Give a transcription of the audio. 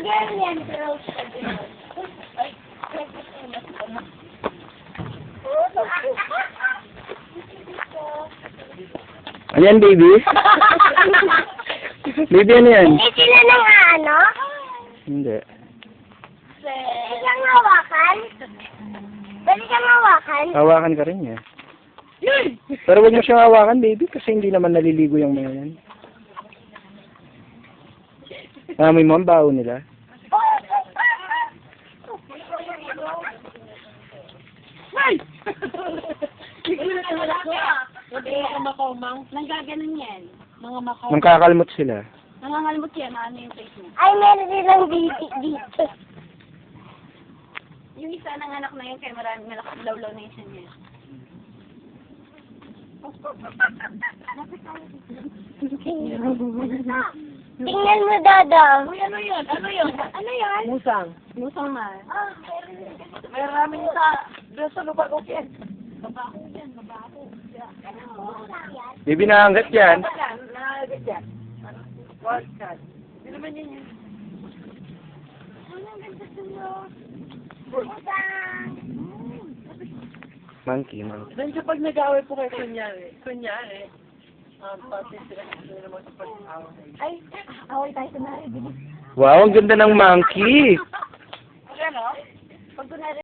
Ganyan, Rose. Ano yan, baby? Baby, ano yan? Hindi sila nang ano? Hindi. Pwede kang hawakan? Pwede kang hawakan? Hawakan ka rin niya. Pero huwag mo siyang hawakan, baby, kasi hindi naman naliligo yung mga yan. Amoy mo ang baho nila. Ay! Mga makomang. Nanggaganon yan. Mga makomang. Nang kakalmot sila. Nangangalmot yan. Ano yung face mo? Ay, meron silang dito. Yung isa ng anak na yun, kaya maraming malakas lawlaw na isa niya. Tingnan mo, Dada. Uy, ano yun? Ano yun? Ano yun? Musang. Musang na. May ramen doon sa lupa ko yan. Babaho yan, babaho. Baby, nakanggat yan. Nakagat yan. Wild cat. Hindi naman yan yan. Ano ang ganda sa'yo? Musang! Monkey. Then kapag nag-away po kayo, kunyari, pati sila naman sa pag-away. Ay, away tayo sa nari. Wow, ang ganda ng monkey. Ano? Pag kunwari